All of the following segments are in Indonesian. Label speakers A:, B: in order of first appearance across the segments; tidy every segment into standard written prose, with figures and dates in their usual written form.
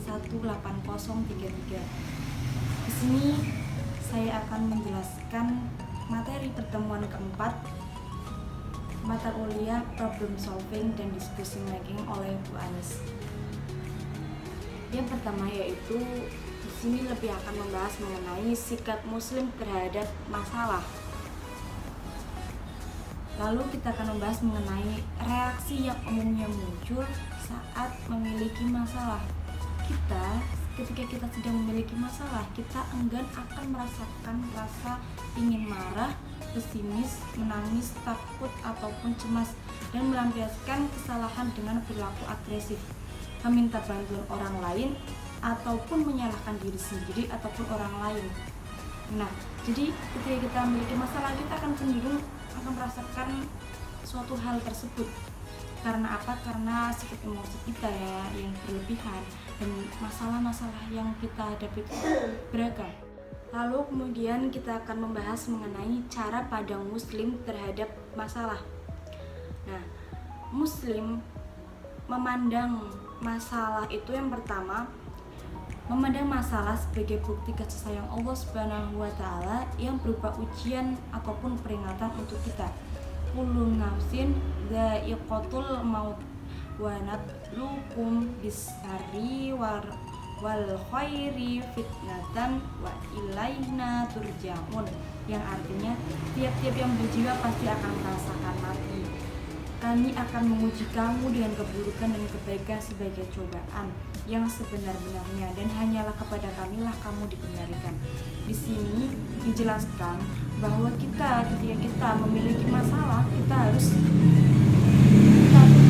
A: 18033. Di sini saya akan menjelaskan materi pertemuan keempat mata kuliah problem solving dan discussion making oleh Bu Anis. Yang pertama yaitu di sini lebih akan membahas mengenai sikap Muslim terhadap masalah. Lalu kita akan membahas mengenai reaksi yang umumnya muncul saat memiliki masalah. Ketika kita sedang memiliki masalah, kita enggan akan merasakan rasa ingin marah, pesimis, menangis, takut, ataupun cemas, dan melampiaskan kesalahan dengan perilaku agresif, meminta bantuan orang lain, ataupun menyalahkan diri sendiri ataupun orang lain. Nah, jadi ketika kita memiliki masalah, kita akan cenderung akan merasakan suatu hal tersebut. Karena apa? Karena sikap emosi kita ya yang berlebihan, dan masalah-masalah yang kita hadapi itu beragam. Lalu kemudian kita akan membahas mengenai cara pandang Muslim terhadap masalah. Nah, Muslim memandang masalah itu yang pertama, memandang masalah sebagai bukti kasih sayang Allah Subhanahu wa Ta'ala yang berupa ujian ataupun peringatan untuk kita. Kullu nafsin dha'iqatul maut wa nabluukum bis-syarri wal khairi fitnatan wa ilaina turja'un, yang artinya tiap-tiap yang berjiwa pasti akan merasakan mati. Kami akan menguji kamu dengan keburukan dan kebaikan sebagai cobaan yang sebenar-benarnya, dan hanyalah kepada kamilah kamu dikembalikan. Di sini dijelaskan bahwa ketika kita memiliki masalah, kita harus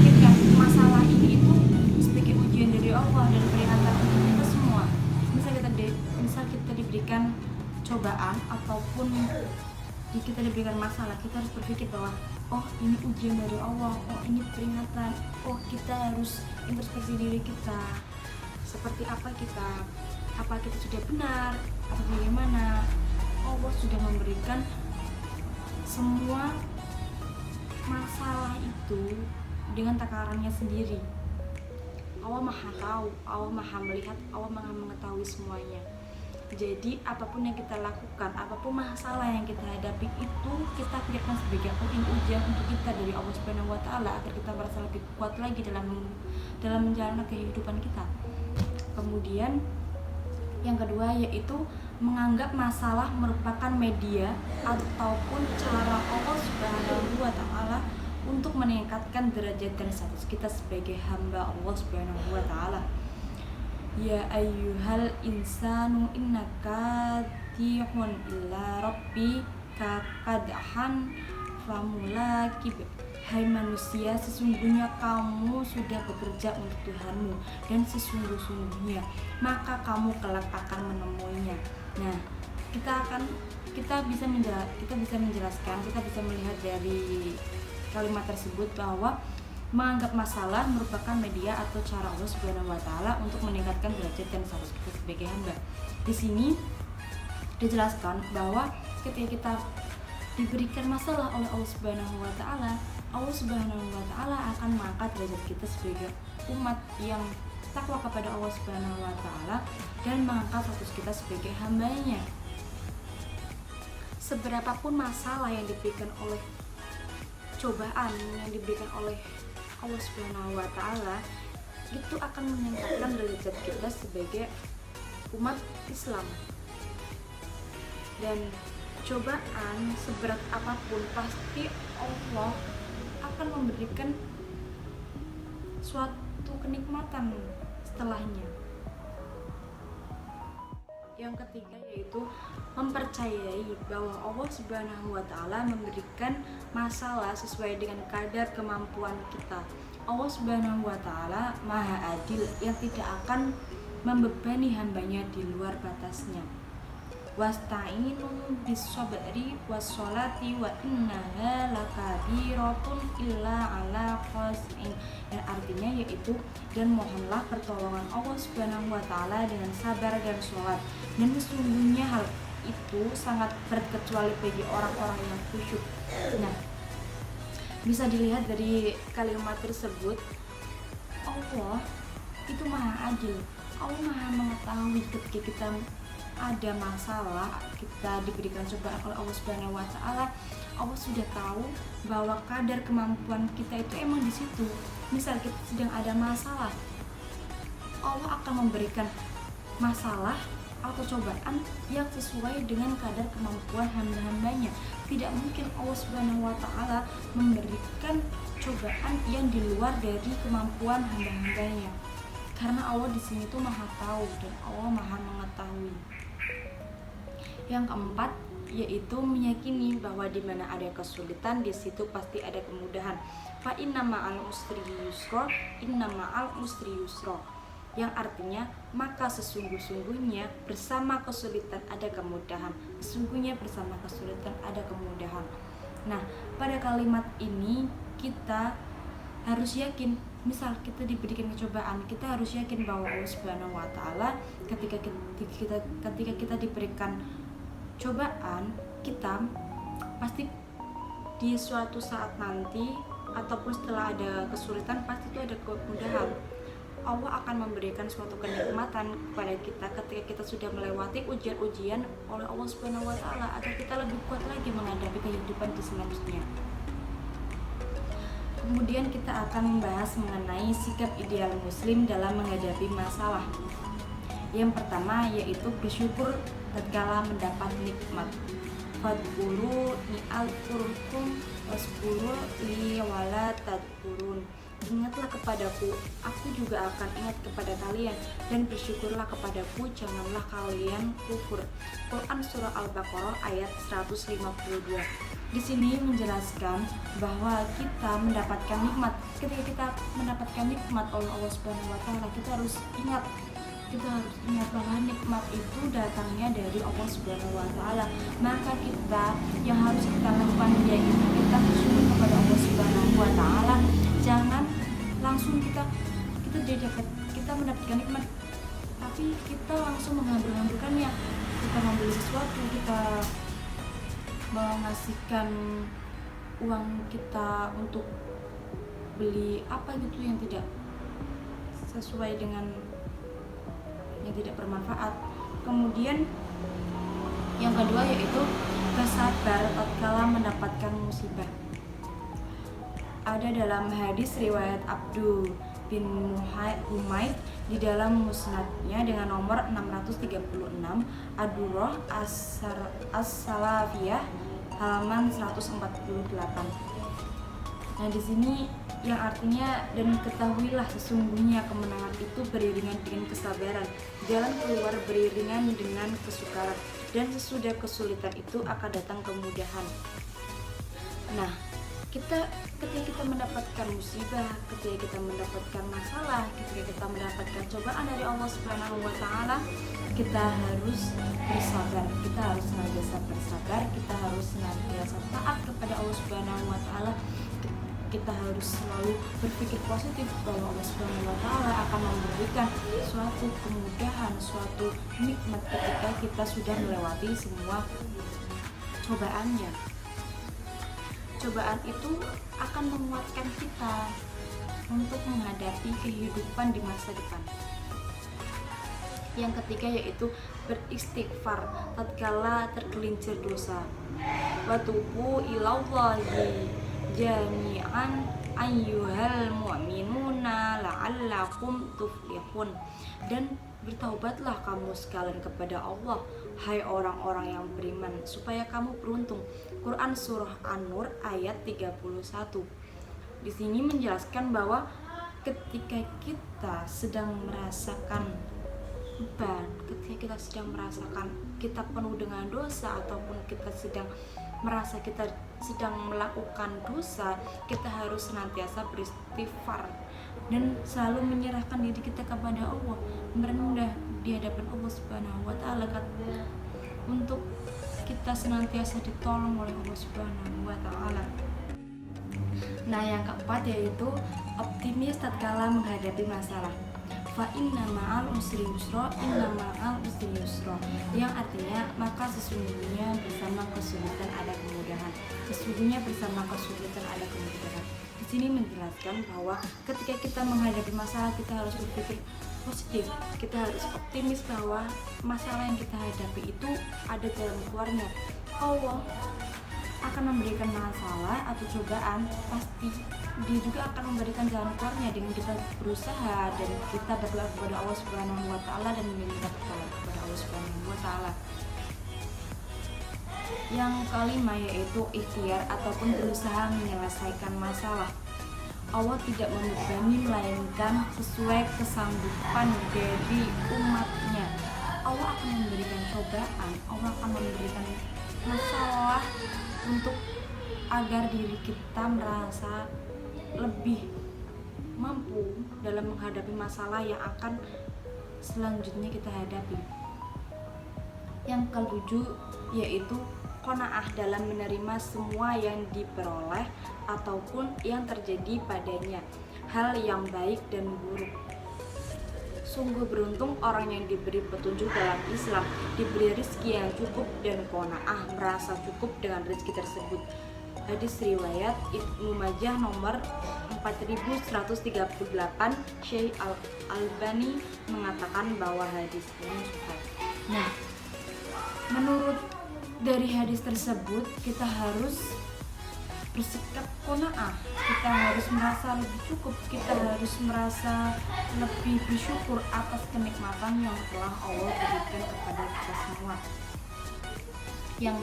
A: pikirkan masalah ini itu sebagai ujian dari Allah dan peringatan untuk kita semua. Misal kita diberikan cobaan ataupun kita diberikan masalah, kita harus berpikir bahwa oh ini ujian dari Allah, oh ini peringatan, oh kita harus introspeksi diri kita, seperti apa kita sudah benar atau bagaimana. Allah sudah memberikan semua masalah itu dengan takarannya sendiri. Allah maha tahu, Allah maha melihat, Allah maha mengetahui semuanya. Jadi apapun yang kita lakukan, apapun masalah yang kita hadapi itu kita pikirkan sebagai ini ujian untuk kita dari Allah Subhanahu wa Ta'ala, agar kita merasa lebih kuat lagi dalam menjalani kehidupan kita. Kemudian yang kedua yaitu menganggap masalah merupakan media ataupun cara Allah Subhanahu wa Ta'ala untuk meningkatkan derajat dan status kita sebagai hamba Allah Subhanahu wa Ta'ala. Ya ayyuhal insanu innaka tihun illa rabbika qadhan famulakib. Hai manusia, sesungguhnya kamu sudah bekerja untuk Tuhanmu, dan sesungguhnya maka kamu kelak akan menemuinya. Nah, kita bisa menjelaskan, kita bisa melihat dari kalimat tersebut bahwa menganggap masalah merupakan media atau cara Allah Subhanahu wa Ta'ala untuk meningkatkan derajat dan status kita sebagai hamba. Di sini dijelaskan bahwa ketika kita diberikan masalah oleh Allah Subhanahu wa Ta'ala, Allah Subhanahu wa Ta'ala akan mengangkat derajat kita sebagai umat yang takwa kepada Allah Subhanahu wa Ta'ala dan mengangkat status kita sebagai hambanya. Seberapapun masalah yang diberikan oleh cobaan yang diberikan oleh Allah Subhanahu wa Ta'ala, itu akan meningkatkan derajat kita sebagai umat Islam. Dan cobaan seberat apapun pasti Allah akan memberikan suatu kenikmatan setelahnya. Yang ketiga yaitu mempercayai bahwa Allah Subhanahu wa Ta'ala memberikan masalah sesuai dengan kadar kemampuan kita. Allah Subhanahu wa Ta'ala Maha Adil yang tidak akan membebani hambanya di luar batasnya. Wasta'inu bis-sabri was-sholati wa innaha lakabiratun illa 'ala khashi'in. Dan artinya yaitu, dan mohonlah pertolongan Allah Subhanahu wa Ta'ala dengan sabar dan sholat, dan sesungguhnya hal itu sangat berat kecuali bagi orang-orang yang khusyuk. Nah, bisa dilihat dari kalimat tersebut, Allah itu Maha Adil. Allah Maha mengetahui ketika kita ada masalah, kita diberikan cobaan oleh Allah Subhanahu wa taala. Allah sudah tahu bahwa kadar kemampuan kita itu emang di situ. Misal kita sedang ada masalah, Allah akan memberikan masalah atau cobaan yang sesuai dengan kadar kemampuan hamba-hambanya. Tidak mungkin Allah Subhanahu wa taala memberikan cobaan yang di luar dari kemampuan hamba-hambanya. Karena Allah di sini tuh Maha tahu dan Allah Maha mengetahui. Yang keempat yaitu meyakini bahwa di mana ada kesulitan di situ pasti ada kemudahan. Fa inna ma'al usri yusra, inna ma'al usri yusra. Yang artinya maka sesungguhnya bersama kesulitan ada kemudahan. Sesungguhnya bersama kesulitan ada kemudahan. Nah, pada kalimat ini kita harus yakin, misal kita diberikan kecobaan, kita harus yakin bahwa Allah Subhanahu wa taala ketika kita diberikan cobaan, kita pasti di suatu saat nanti ataupun setelah ada kesulitan pasti itu ada kemudahan. Allah akan memberikan suatu kenikmatan kepada kita ketika kita sudah melewati ujian-ujian oleh Allah Subhanahu wa taala agar kita lebih kuat lagi menghadapi kehidupan di selanjutnya. Kemudian kita akan membahas mengenai sikap ideal muslim dalam menghadapi masalah. Yang pertama yaitu bersyukur tatkala mendapat nikmat. Fadkuru ni'alkurkum waskuru li wala tadkurun. Ingatlah kepadaku, aku juga akan ingat kepada kalian, dan bersyukurlah kepadaku, janganlah kalian kufur. Quran surah Al-Baqarah ayat 152. Di sini menjelaskan bahwa kita mendapatkan nikmat. Ketika kita mendapatkan nikmat oleh Allah Subhanahu wa taala, kita harus ingat bahwa nikmat itu datangnya dari Allah Subhanahu wa taala. Maka kita yang harus kita lakukan yaitu kita bersyukur kepada Allah Subhanahu wa taala. Jangan langsung kita mendapatkan nikmat tapi kita langsung menghambur-hamburkannya. Kita membeli sesuatu, kita mengasihkan uang kita untuk beli apa gitu yang tidak sesuai dengan, yang tidak bermanfaat. Kemudian yang kedua yaitu bersabar tatkala mendapatkan musibah. Ada dalam hadis riwayat Abdul bin Humaid di dalam musnadnya dengan nomor 636, Ad-Durrah As-Salafiyah halaman 148. Nah, di sini yang artinya, dan ketahuilah sesungguhnya kemenangan itu beriringan dengan kesabaran, jalan keluar beriringan dengan kesukaran, dan sesudah kesulitan itu akan datang kemudahan. Nah, ketika kita mendapatkan musibah, ketika kita mendapatkan masalah, ketika kita mendapatkan cobaan dari Allah Subhanahu wa taala, kita harus bersabar. Kita harus senantiasa bersabar, kita harus senantiasa taat kepada Allah Subhanahu wa taala. Kita harus selalu berpikir positif bahwa Allah Subhanahu wa taala akan memberikan suatu kemudahan, suatu nikmat ketika kita sudah melewati semua cobaannya. Cobaan itu akan menguatkan kita untuk menghadapi kehidupan di masa depan. Yang ketiga yaitu beristighfar tatkala tergelincir dosa. Wa tubu ilallahi jami'an ayyuhal mu'minuna la'allakum tuflihun. Dan bertaubatlah kamu sekalian kepada Allah, hai orang-orang yang beriman, supaya kamu beruntung. Quran surah An-Nur ayat 31. Di sini menjelaskan bahwa ketika kita sedang merasakan beban, ketika kita sedang merasakan kita penuh dengan dosa, ataupun kita sedang merasa kita sedang melakukan dosa, kita harus senantiasa beristighfar dan selalu menyerahkan diri kita kepada Allah, merendah di hadapan Allah Subhanahu wa taala untuk kita senantiasa ditolong oleh Allah Subhanahu wa taala. Nah, yang keempat yaitu optimis tatkala menghadapi masalah. Fa inna ma'al usri yusra, inna ma'al usri yusra. Yang artinya maka sesungguhnya bersama kesulitan ada kemudahan. Sesungguhnya bersama kesulitan ada kemudahan. Di sini menjelaskan bahwa ketika kita menghadapi masalah, kita harus berpikir positif, kita harus optimis bahwa masalah yang kita hadapi itu ada jalan keluarnya. Allah akan memberikan masalah atau cobaan, pasti dia juga akan memberikan jalan keluarnya dengan kita berusaha dan kita berdoa kepada Allah Subhanahu wa taala dan meminta pertolongan kepada Allah Subhanahu wa taala. Yang kelima yaitu ikhtiar ataupun berusaha menyelesaikan masalah. Allah tidak membebani melainkan sesuai kesanggupan dari umatnya. Allah akan memberikan cobaan, Allah akan memberikan masalah untuk agar diri kita merasa lebih mampu dalam menghadapi masalah yang akan selanjutnya kita hadapi. Yang ketujuh yaitu qanaah dalam menerima semua yang diperoleh ataupun yang terjadi padanya, hal yang baik dan buruk. Sungguh beruntung orang yang diberi petunjuk dalam Islam, diberi rezeki yang cukup dan qanaah merasa cukup dengan rezeki tersebut. Hadis riwayat Ibnu Majah nomor 4138. Syekh Al-Albani mengatakan bahwa hadis ini sahih. Nah, menurut dari hadis tersebut kita harus bersikap qanaah, kita harus merasa lebih cukup, kita harus merasa lebih bersyukur atas kenikmatan yang telah Allah berikan kepada kita semua. Yang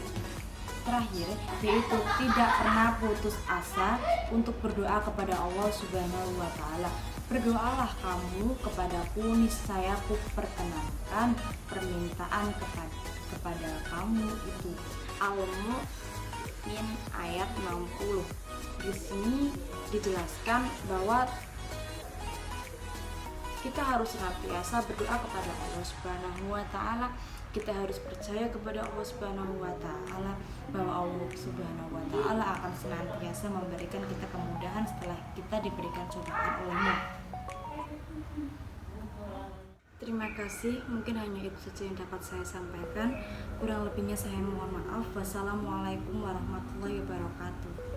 A: terakhir yaitu tidak pernah putus asa untuk berdoa kepada Allah Subhanahu wa taala. Berdoalah kamu kepadaku, niscaya ku perkenankan permintaan kepada kamu itu. Al-Mu'min ayat 60. Di sini dijelaskan bahwa kita harus senantiasa berdoa kepada Allah Subhanahu wa taala. Kita harus percaya kepada Allah Subhanahu wa taala bahwa Allah Subhanahu wa taala akan senantiasa memberikan kita kemudahan setelah kita diberikan cobaan oleh-Nya. Terima kasih, mungkin hanya itu saja yang dapat saya sampaikan. Kurang lebihnya saya mohon maaf. Wassalamualaikum warahmatullahi wabarakatuh.